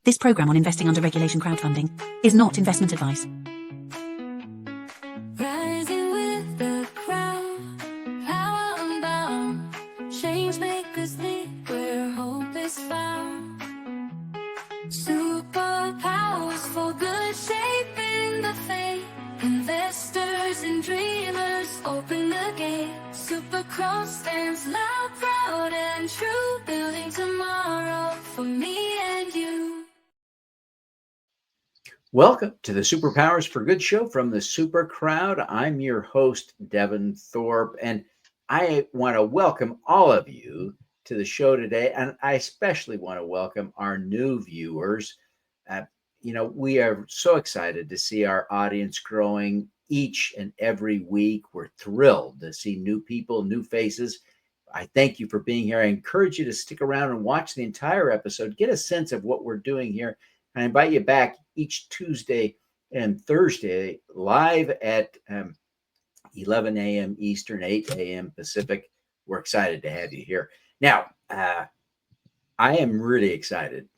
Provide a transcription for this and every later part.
This program on investing under regulation crowdfunding is not investment advice. Rising with the crowd, power unbound, change makers lead where hope is found. Superpowers for good, shaping the fate. Investors and dreamers open the gate. Supercross stands loud, proud and true, building tomorrow for me and you. Welcome to the Superpowers for Good show from the Super Crowd. I'm your host, Devin Thorpe, and I want to welcome all of you to the show today. And I especially want to welcome our new viewers. We are so excited to see our audience growing each and every week. We're thrilled to see new people, new faces. I thank you for being here. I encourage you to stick around and watch the entire episode, get a sense of what we're doing here. I invite you back each Tuesday and Thursday live at 11 a.m. Eastern, 8 a.m. Pacific. We're excited to have you here. Now, I am really excited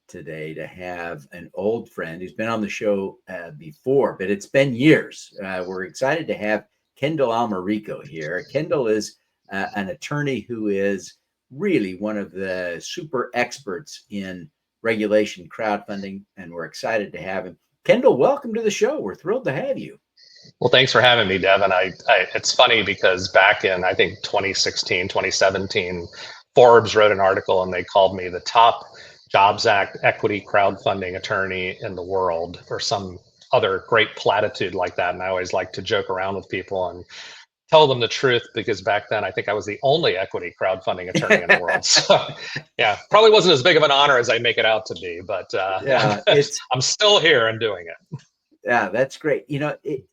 today to have an old friend who's been on the show before, but it's been years. We're excited to have Kendall Almerico here. Kendall is an attorney who is really one of the super experts in regulation crowdfunding, and we're excited to have him. Kendall, welcome to the show. We're thrilled to have you. Well, thanks for having me, Devin. It's funny because back in, I think, 2016, 2017, Forbes wrote an article and they called me the top Jobs Act equity crowdfunding attorney in the world, or some other great platitude like that. And I always like to joke around with people and tell them the truth, because back then I think I was the only equity crowdfunding attorney in the world. So yeah, probably wasn't as big of an honor as I make it out to be, but I'm still here and doing it. Yeah, that's great.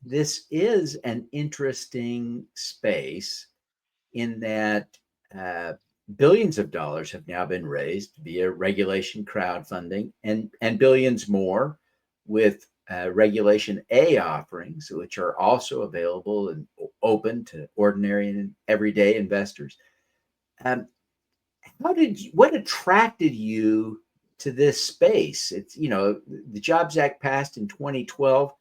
This is an interesting space in that billions of dollars have now been raised via regulation crowdfunding, and billions more with Regulation A offerings, which are also available and open to ordinary and everyday investors. What attracted you to this space? It's, the Jobs Act passed in 2012.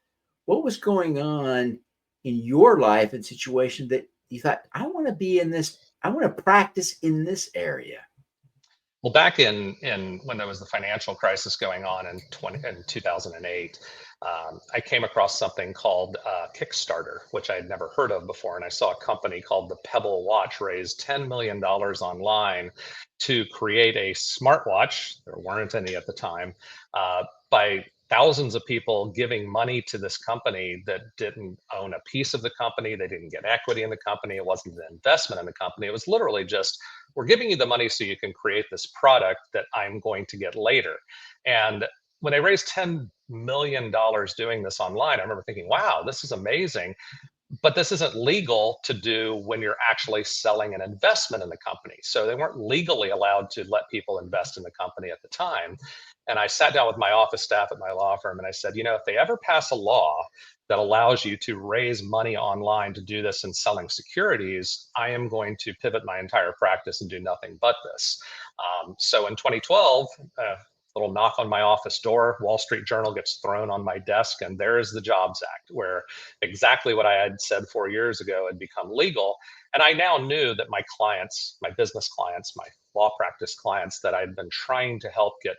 What was going on in your life and situation that you thought, I want to be in this, I want to practice in this area? Well, back in when there was the financial crisis going on in 2008, I came across something called Kickstarter, which I had never heard of before. And I saw a company called the Pebble Watch raise $10 million online to create a smartwatch. There weren't any at the time, by thousands of people giving money to this company that didn't own a piece of the company. They didn't get equity in the company. It wasn't an investment in the company. It was literally just, we're giving you the money so you can create this product that I'm going to get later. And when they raised $10 million doing this online, I remember thinking, wow, this is amazing. But this isn't legal to do when you're actually selling an investment in the company. So they weren't legally allowed to let people invest in the company at the time. And I sat down with my office staff at my law firm and I said, if they ever pass a law that allows you to raise money online to do this in selling securities, I am going to pivot my entire practice and do nothing but this. So in 2012, little knock on my office door, Wall Street Journal gets thrown on my desk, and there is the Jobs Act, where exactly what I had said 4 years ago had become legal. And I now knew that my clients, my business clients, my law practice clients that I'd been trying to help get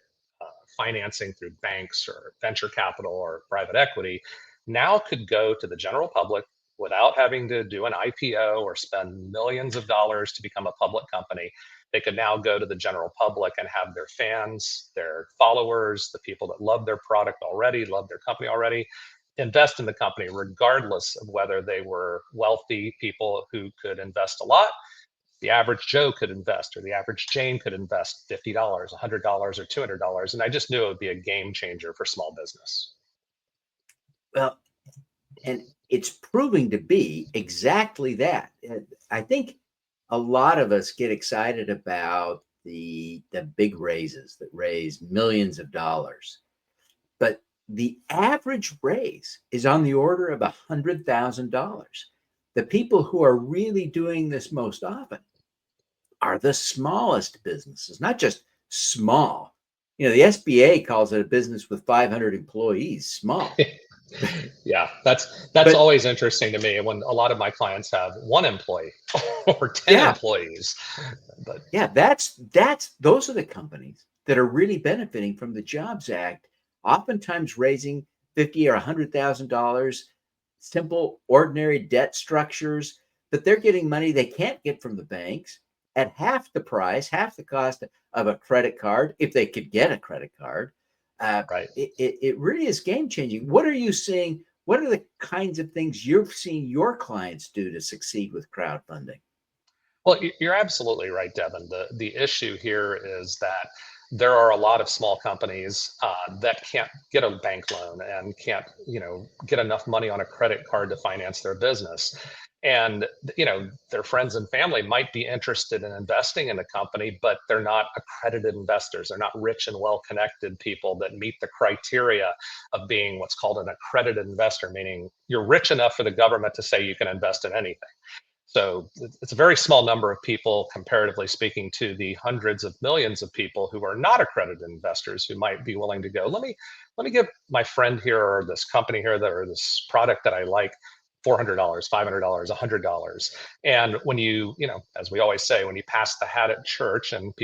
financing through banks or venture capital or private equity, now could go to the general public without having to do an IPO or spend millions of dollars to become a public company. They could now go to the general public and have their fans, their followers, the people that love their product already, love their company already, invest in the company, regardless of whether they were wealthy people who could invest a lot. The average Joe could invest, or the average Jane could invest $50, $100, or $200. And I just knew it would be a game changer for small business. Well, and it's proving to be exactly that. I think a lot of us get excited about the big raises that raise millions of dollars, but the average raise is on the order of $100,000. The people who are really doing this most often are the smallest businesses, not just small, The SBA calls it a business with 500 employees, small. Yeah, that's But always interesting to me when a lot of my clients have one employee or 10 yeah, employees. But yeah, that's those are the companies that are really benefiting from the Jobs Act, oftentimes raising 50 or $100,000, simple, ordinary debt structures, but they're getting money they can't get from the banks at half the price, half the cost of a credit card, if they could get a credit card. Uh, right. it really is game changing. What are you seeing? What are the kinds of things you've seen your clients do to succeed with crowdfunding? Well, you're absolutely right, Devin. The issue here is that there are a lot of small companies that can't get a bank loan and can't, get enough money on a credit card to finance their business. And their friends and family might be interested in investing in the company, but they're not accredited investors. They're not rich and well-connected people that meet the criteria of being what's called an accredited investor, meaning you're rich enough for the government to say you can invest in anything. So it's a very small number of people, comparatively speaking, to the hundreds of millions of people who are not accredited investors who might be willing to go. Let me give my friend here or this company here or this product that I like $400, $500, $100. And when as we always say, when you pass the hat at church and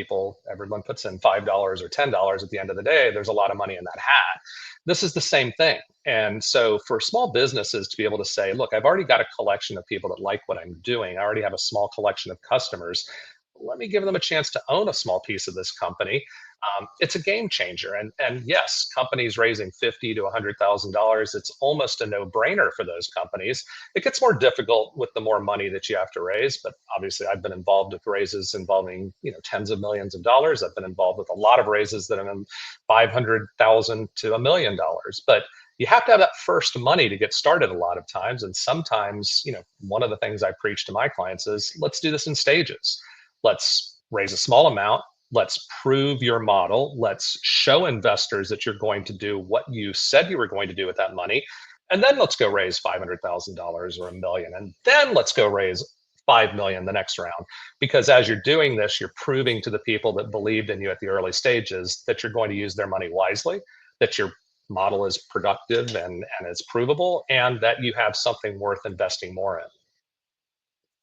everyone puts in $5 or $10 at the end of the day, there's a lot of money in that hat. This is the same thing. And so for small businesses to be able to say, look, I've already got a collection of people that like what I'm doing. I already have a small collection of customers. Let me give them a chance to own a small piece of this company. It's a game changer. And yes, companies raising $50 to $100,000, it's almost a no-brainer for those companies. It gets more difficult with the more money that you have to raise, but obviously I've been involved with raises involving tens of millions of dollars. I've been involved with a lot of raises that have been 500,000 to $1 million. But you have to have that first money to get started a lot of times. And sometimes, one of the things I preach to my clients is let's do this in stages. Let's raise a small amount. Let's prove your model. Let's show investors that you're going to do what you said you were going to do with that money. And then let's go raise $500,000 or $1 million. And then let's go raise 5 million the next round. Because as you're doing this, you're proving to the people that believed in you at the early stages that you're going to use their money wisely, that your model is productive and it's provable, and that you have something worth investing more in.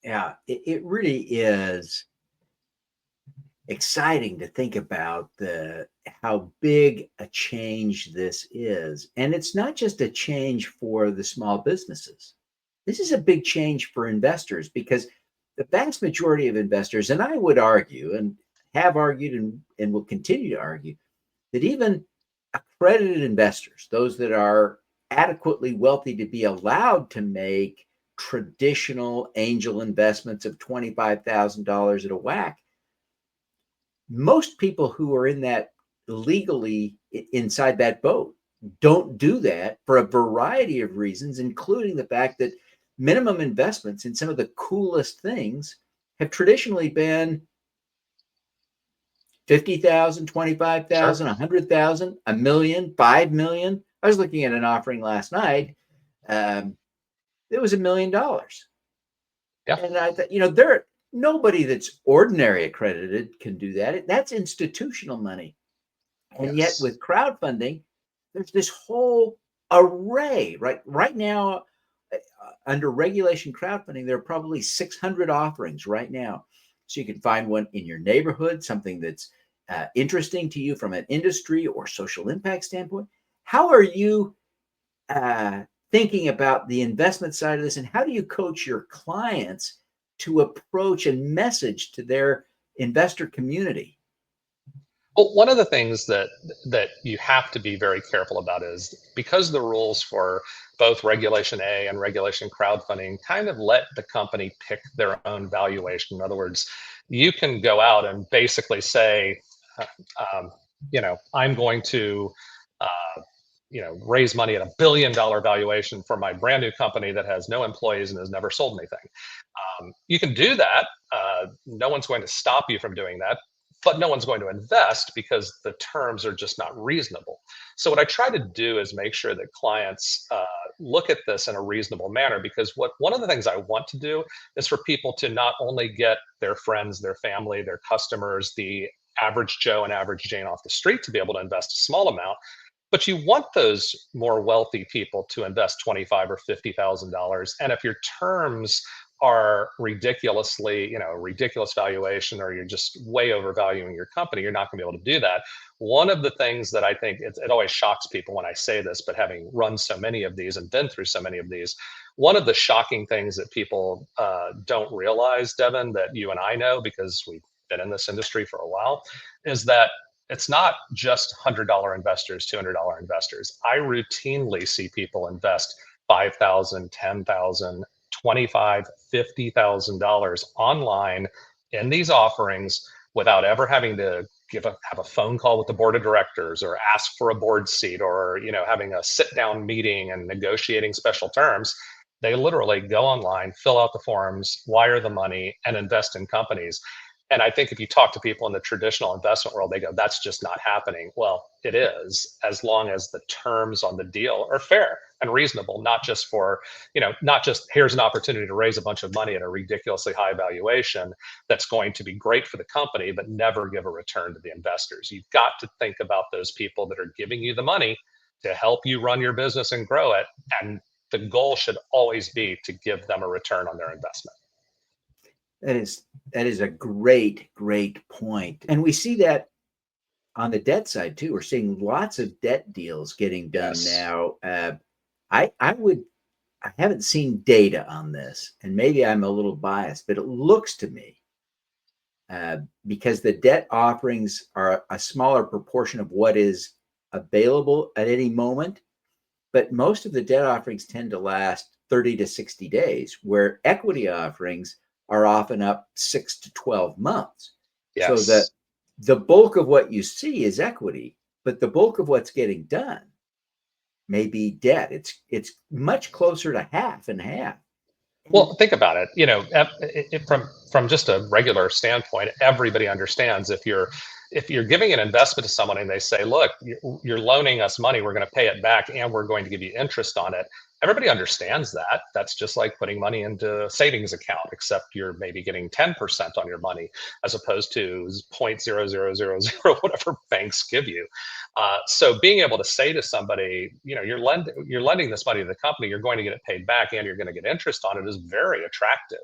Yeah, it really is exciting to think about how big a change this is. And it's not just a change for the small businesses. This is a big change for investors because the vast majority of investors, and I would argue and have argued and will continue to argue, that even accredited investors, those that are adequately wealthy to be allowed to make traditional angel investments of $25,000 at a whack, most people who are in that legally inside that boat don't do that for a variety of reasons, including the fact that minimum investments in some of the coolest things have traditionally been 50,000, Sure. 25,000, 100,000, a million, 5 million. I was looking at an offering last night. It was $1 million. Yeah. And I thought, there nobody that's ordinary accredited can do that. That's institutional money. And yet Yes. with crowdfunding, there's this whole array, right? Right now, under regulation crowdfunding, there are probably 600 offerings right now. So you can find one in your neighborhood, something that's interesting to you from an industry or social impact standpoint. How are you thinking about the investment side of this, and how do you coach your clients to approach and message to their investor community? Well, one of the things that you have to be very careful about is because the rules for both Regulation A and Regulation crowdfunding kind of let the company pick their own valuation. In other words, you can go out and basically say, uh, I'm going to, raise money at $1 billion valuation for my brand new company that has no employees and has never sold anything. You can do that. No one's going to stop you from doing that, but no one's going to invest because the terms are just not reasonable. So what I try to do is make sure that clients look at this in a reasonable manner, because one of the things I want to do is for people to not only get their friends, their family, their customers, the average Joe and average Jane off the street to be able to invest a small amount. But you want those more wealthy people to invest $25,000 or $50,000. And if your terms are ridiculously, ridiculous valuation, or you're just way overvaluing your company, you're not going to be able to do that. One of the things that I think it always shocks people when I say this, but having run so many of these and been through so many of these, one of the shocking things that people don't realize, Devin, that you and I know because we've been in this industry for a while, is that it's not just $100 investors, $200 investors. I routinely see people invest $5,000, $10,000, $25,000, $50,000 online in these offerings without ever having to have a phone call with the board of directors or ask for a board seat, or having a sit down meeting and negotiating special terms. They literally go online, fill out the forms, wire the money, and invest in companies. And I think if you talk to people in the traditional investment world, they go, that's just not happening. Well, it is, as long as the terms on the deal are fair and reasonable, not just here's an opportunity to raise a bunch of money at a ridiculously high valuation that's going to be great for the company, but never give a return to the investors. You've got to think about those people that are giving you the money to help you run your business and grow it. And the goal should always be to give them a return on their investment. That is a great point. And we see that on the debt side too. We're seeing lots of debt deals getting done now. I haven't seen data on this, and maybe I'm a little biased, but it looks to me, because the debt offerings are a smaller proportion of what is available at any moment, but most of the debt offerings tend to last 30 to 60 days, where equity offerings are often up 6 to 12 months. Yes. So that the bulk of what you see is equity, but the bulk of what's getting done may be debt. It's much closer to half and half. Well, think about it. From just a regular standpoint, everybody understands if you're giving an investment to someone and they say, look, you're loaning us money, we're going to pay it back, and we're going to give you interest on it. Everybody understands that. That's just like putting money into a savings account, except you're maybe getting 10% on your money as opposed to 0.0000, whatever banks give you. So being able to say to somebody, you're lending this money to the company, you're going to get it paid back, and you're going to get interest on it, is very attractive.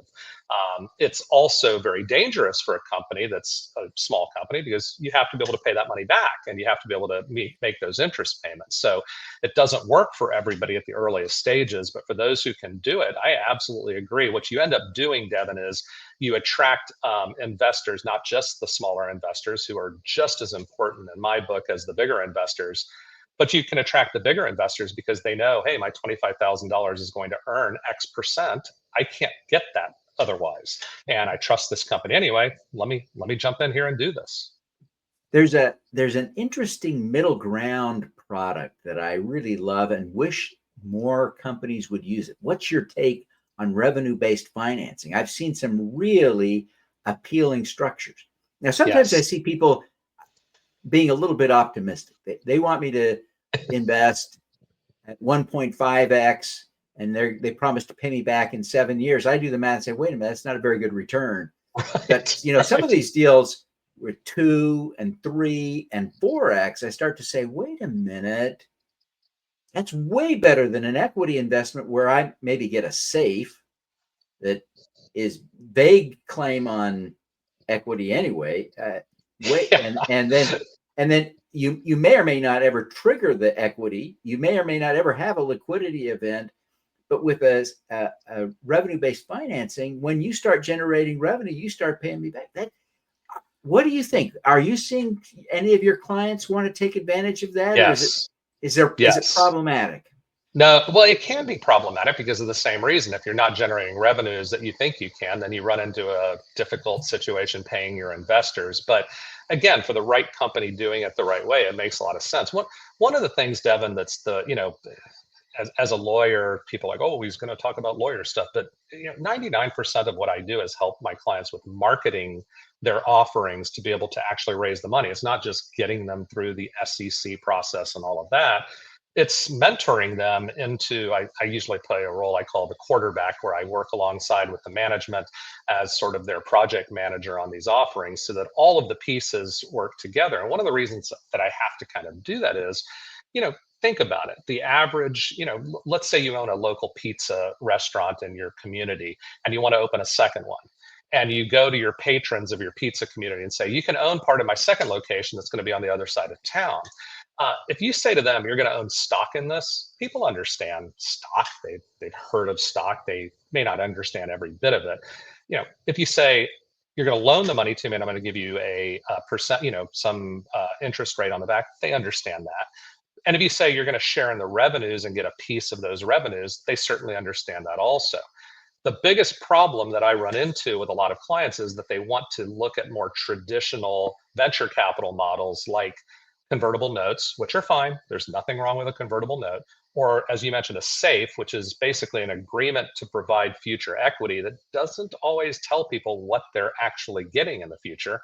It's also very dangerous for a company that's a small company, because you have to be able to pay that money back, and you have to be able to make those interest payments. So it doesn't work for everybody at the earliest stages, but for those who can do it, I absolutely agree. What you end up doing, Devin, is you attract investors, not just the smaller investors, who are just as important in my book as the bigger investors, but you can attract the bigger investors because they know, hey, my $25,000 is going to earn X%. I can't get that otherwise, and I trust this company anyway. Let me jump in here and do this. There's an interesting middle ground product that I really love and wish more companies would use it. What's your take on revenue-based financing? I've seen some really appealing structures. Now, sometimes I see people being a little bit optimistic. They want me to invest at 1.5x, and they promise to pay me back in 7 years. I do the math and say, wait a minute, that's not a very good return. But some of these deals with 2 and 3 and 4x, I start to say, wait a minute, that's way better than an equity investment where I maybe get a safe that is vague claim on equity anyway. And then you may or may not ever trigger the equity. You may or may not ever have a liquidity event. But with a revenue-based financing, when you start generating revenue, you start paying me back. What do you think? Are you seeing any of your clients want to take advantage of that? Yes. Or is it problematic? No, well, it can be problematic because of the same reason. If you're not generating revenues that you think you can, then you run into a difficult situation paying your investors. But again, for the right company doing it the right way, it makes a lot of sense. One of the things, Devin, that's as a lawyer, people are like, oh, he's going to talk about lawyer stuff. But 99% of what I do is help my clients with marketing their offerings to be able to actually raise the money. It's not just getting them through the SEC process and all of that. it's mentoring them into, I usually play a role I call the quarterback, where I work alongside with the management as sort of their project manager on these offerings so that all of the pieces work together. And one of the reasons that I have to kind of do that is, think about it. The average, let's say you own a local pizza restaurant in your community and you want to open a second one. And you go to your patrons of your pizza community and say, you can own part of my second location that's going to be on the other side of town. If you say to them, you're going to own stock in this, people understand stock. They've heard of stock. They may not understand every bit of it. If you say, you're going to loan the money to me and I'm going to give you a percent, some interest rate on the back, they understand that. And if you say you're going to share in the revenues and get a piece of those revenues, they certainly understand that also. The biggest problem that I run into with a lot of clients is that they want to look at more traditional venture capital models like convertible notes, which are fine. There's nothing wrong with a convertible note. Or, as you mentioned, a SAFE, which is basically an agreement to provide future equity that doesn't always tell people what they're actually getting in the future.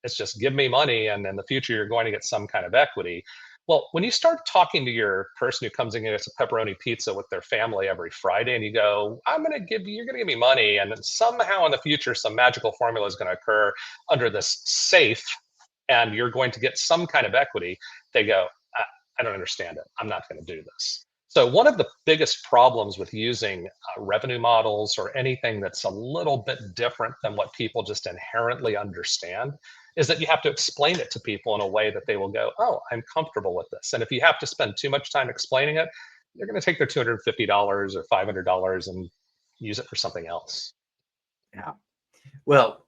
It's just give me money and in the future you're going to get some kind of equity. Well, when you start talking to your person who comes in and gets a pepperoni pizza with their family every Friday, and you go, you're going to give me money, and then somehow in the future, some magical formula is going to occur under this SAFE, and you're going to get some kind of equity, they go, I don't understand it. I'm not going to do this. So one of the biggest problems with using revenue models or anything that's a little bit different than what people just inherently understand is that you have to explain it to people in a way that they will go, oh, I'm comfortable with this. And if you have to spend too much time explaining it, they're going to take their $250 or $500 and use it for something else. Yeah. Well,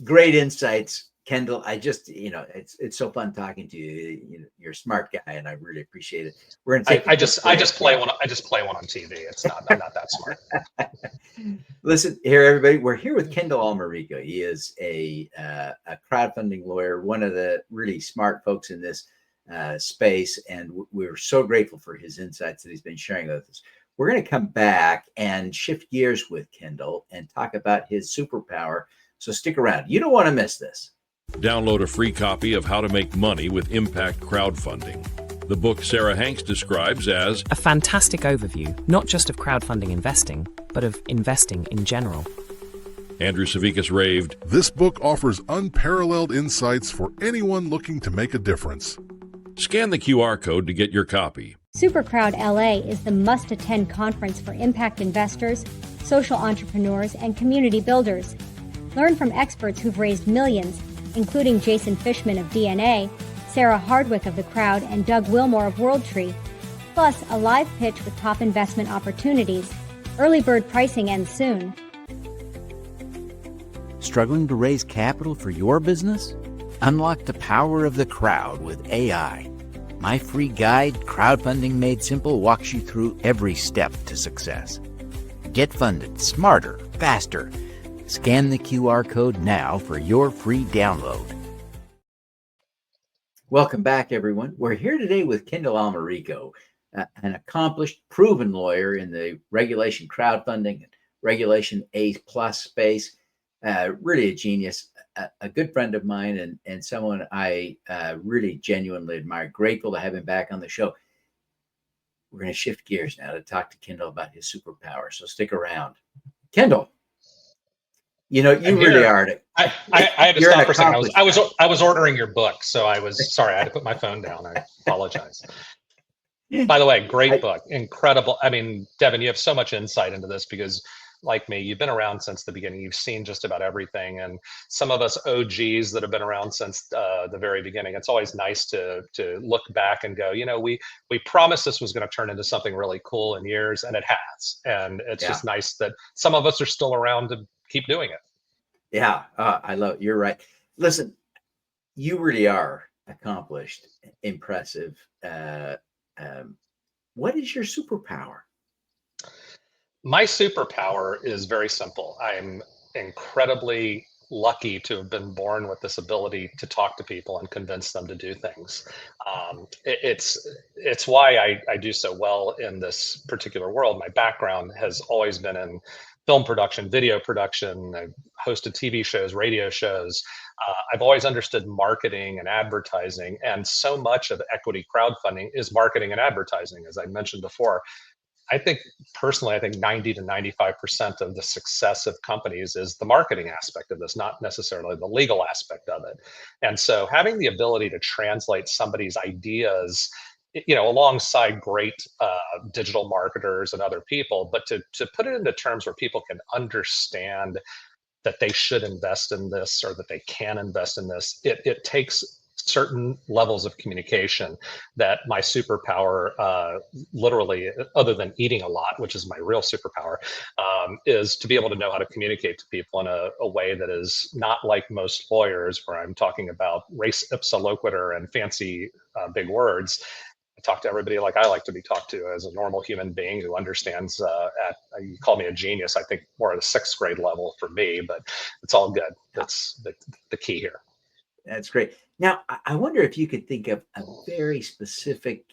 great insights, Kendall. I just, it's so fun talking to you. You're a smart guy, and I really appreciate it. We're going to take. I just play one. I just play one on TV. I'm not that smart. Listen here, everybody. We're here with Kendall Almerico. He is a crowdfunding lawyer, one of the really smart folks in this space, and we're so grateful for his insights that he's been sharing with us. We're going to come back and shift gears with Kendall and talk about his superpower. So stick around. You don't want to miss this. Download a free copy of How to Make Money with Impact Crowdfunding. The book Sarah Hanks describes as a fantastic overview, not just of crowdfunding investing, but of investing in general. Andrew Savickas raved, "This book offers unparalleled insights for anyone looking to make a difference." Scan the QR code to get your copy. SuperCrowd LA is the must-attend conference for impact investors, social entrepreneurs, and community builders. Learn from experts who've raised millions, including Jason Fishman of DNA, Sarah Hardwick of The Crowd, and Doug Wilmore of WorldTree. Plus, a live pitch with top investment opportunities. Early bird pricing ends soon. Struggling to raise capital for your business? Unlock the power of the crowd with AI. My free guide, Crowdfunding Made Simple, walks you through every step to success. Get funded smarter, faster. Scan the QR code now for your free download. Welcome back, everyone. We're here today with Kendall Almerico, an accomplished, proven lawyer in the regulation crowdfunding and regulation A+ space. Really a genius, a good friend of mine, and someone I really genuinely admire. Grateful to have him back on the show. We're going to shift gears now to talk to Kendall about his superpower. So stick around. Kendall, you really are. I had to stop for a second. I was ordering your book, so I was sorry. I had to put my phone down. I apologize. By the way, great book, incredible. I mean, Devin, you have so much insight into this because, like me, you've been around since the beginning. You've seen just about everything, and some of us OGs that have been around since the very beginning. It's always nice to look back and go, we promised this was going to turn into something really cool in years, and it has. And it's just nice that some of us are still around to keep doing it. Yeah, I love it. You're right. Listen, you really are accomplished, impressive. What is your superpower? My superpower is very simple. I'm incredibly lucky to have been born with this ability to talk to people and convince them to do things. It's why I do so well in this particular world. My background has always been in film production, video production. I've hosted TV shows, radio shows. I've always understood marketing and advertising, and so much of equity crowdfunding is marketing and advertising, as I mentioned before. I think personally, I think 90 to 95% of the success of companies is the marketing aspect of this, not necessarily the legal aspect of it. And so having the ability to translate somebody's ideas, alongside great digital marketers and other people, but to put it into terms where people can understand that they should invest in this or that they can invest in this, it takes certain levels of communication that my superpower, literally, other than eating a lot, which is my real superpower, is to be able to know how to communicate to people in a way that is not like most lawyers, where I'm talking about res ipsa loquitur and fancy big words. I talk to everybody like I like to be talked to, as a normal human being who understands. You call me a genius, I think more at a 6th grade level for me, but it's all good. That's the key here. That's great. Now, I wonder if you could think of a very specific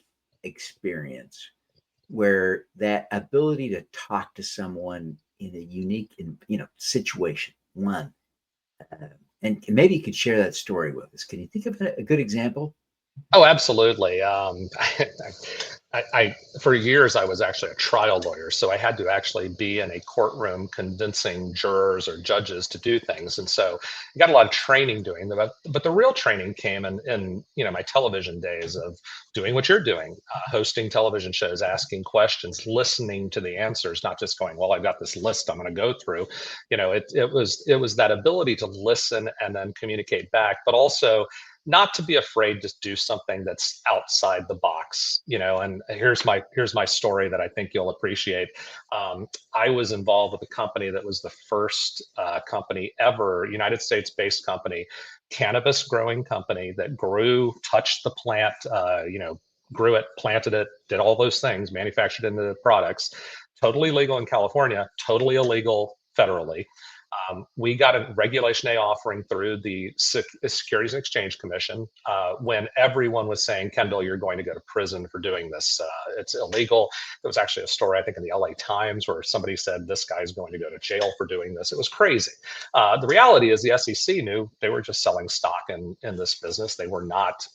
experience where that ability to talk to someone in a unique, situation, and maybe you could share that story with us. Can you think of a good example? Oh, absolutely. I for years I was actually a trial lawyer, so I had to actually be in a courtroom convincing jurors or judges to do things, and so I got a lot of training doing that. But the real training came in my television days of doing what you're doing, hosting television shows, asking questions, listening to the answers, not just going, well, I've got this list I'm going to go through. It was that ability to listen and then communicate back, but also not to be afraid to do something that's outside the box, and here's my story that I think you'll appreciate. I was involved with a company that was the first company ever, United States-based company, cannabis growing company that grew, touched the plant, grew it, planted it, did all those things, manufactured into the products, totally legal in California, totally illegal federally. We got a Regulation A offering through the Securities and Exchange Commission when everyone was saying, Kendall, you're going to go to prison for doing this. It's illegal. There was actually a story, I think, in the LA Times where somebody said, this guy's going to go to jail for doing this. It was crazy. The reality is the SEC knew they were just selling stock in this business. They were not,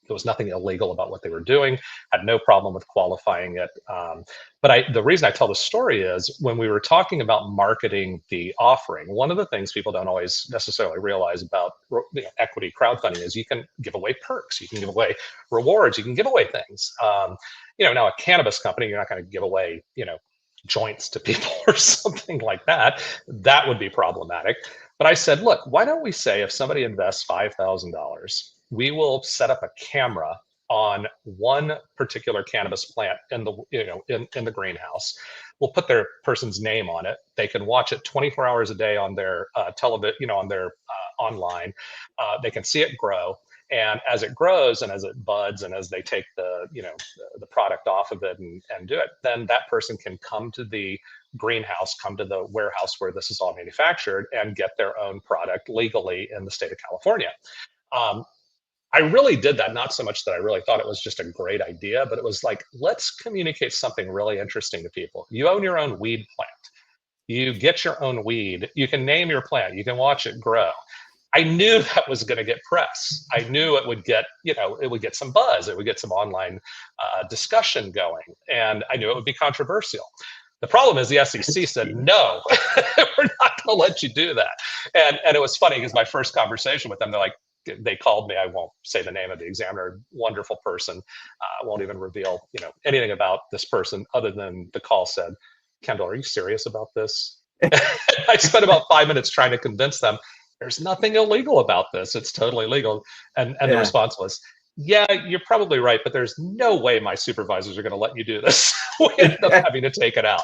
there was nothing illegal about what they were doing, had no problem with qualifying it. But the reason I tell the story is when we were talking about marketing the offering, one of the things people don't always necessarily realize about equity crowdfunding is you can give away perks, you can give away rewards, you can give away things. Now a cannabis company, you're not going to give away, joints to people or something like that. That would be problematic. But I said, look, why don't we say if somebody invests $5,000, we will set up a camera on one particular cannabis plant in the in the greenhouse. We'll put their person's name on it. They can watch it 24 hours a day on their television, on their online. They can see it grow, and as it grows and as it buds and as they take the the product off of it and do it, then that person can come to the greenhouse, come to the warehouse where this is all manufactured, and get their own product legally in the state of California. I really did that, not so much that I really thought it was just a great idea, but it was like, let's communicate something really interesting to people. You own your own weed plant. You get your own weed. You can name your plant. You can watch it grow. I knew that was going to get press. I knew it would get, it would get some buzz. It would get some online discussion going. And I knew it would be controversial. The problem is the SEC said, no, we're not going to let you do that. And it was funny because my first conversation with them, they called me. I won't say the name of the examiner. Wonderful person. Won't even reveal, anything about this person other than the call said, Kendall, are you serious about this? I spent about 5 minutes trying to convince them there's nothing illegal about this. It's totally legal. And the response was, yeah, you're probably right, but there's no way my supervisors are going to let you do this. We ended up having to take it out.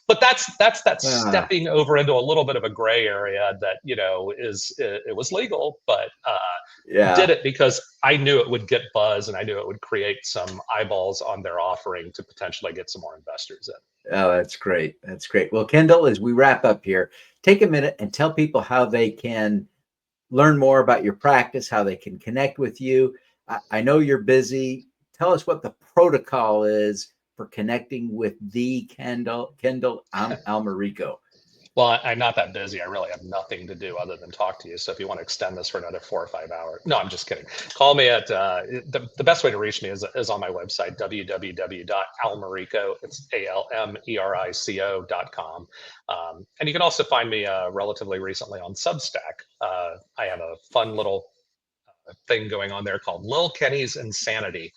But that's stepping over into a little bit of a gray area that, it was legal, but did it because I knew it would get buzz and I knew it would create some eyeballs on their offering to potentially get some more investors in. Oh, that's great. That's great. Well, Kendall, as we wrap up here, take a minute and tell people how they can learn more about your practice, how they can connect with you. I know you're busy. Tell us what the protocol is for connecting with the Kendall Almerico. Well, I'm not that busy. I really have nothing to do other than talk to you. So if you want to extend this for another 4 or 5 hours, no, I'm just kidding. Call me at the best way to reach me is on my website, www.almerico. It's ALMERICO.com. And you can also find me relatively recently on Substack. I have a fun little thing going on there called Lil Kenny's Insanity.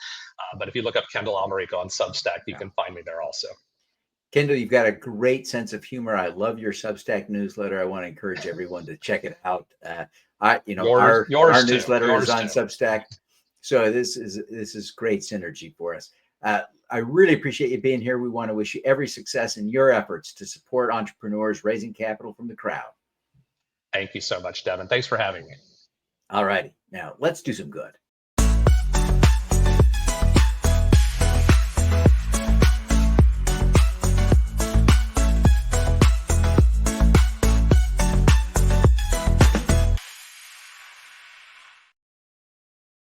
But if you look up Kendall Almerico on Substack, you can find me there also. Kendall, you've got a great sense of humor. I love your Substack newsletter. I want to encourage everyone to check it out. Our newsletter is on Substack, so this is great synergy for us. I really appreciate you being here. We want to wish you every success in your efforts to support entrepreneurs raising capital from the crowd. Thank you so much, Devin. Thanks for having me. All righty, now let's do some good.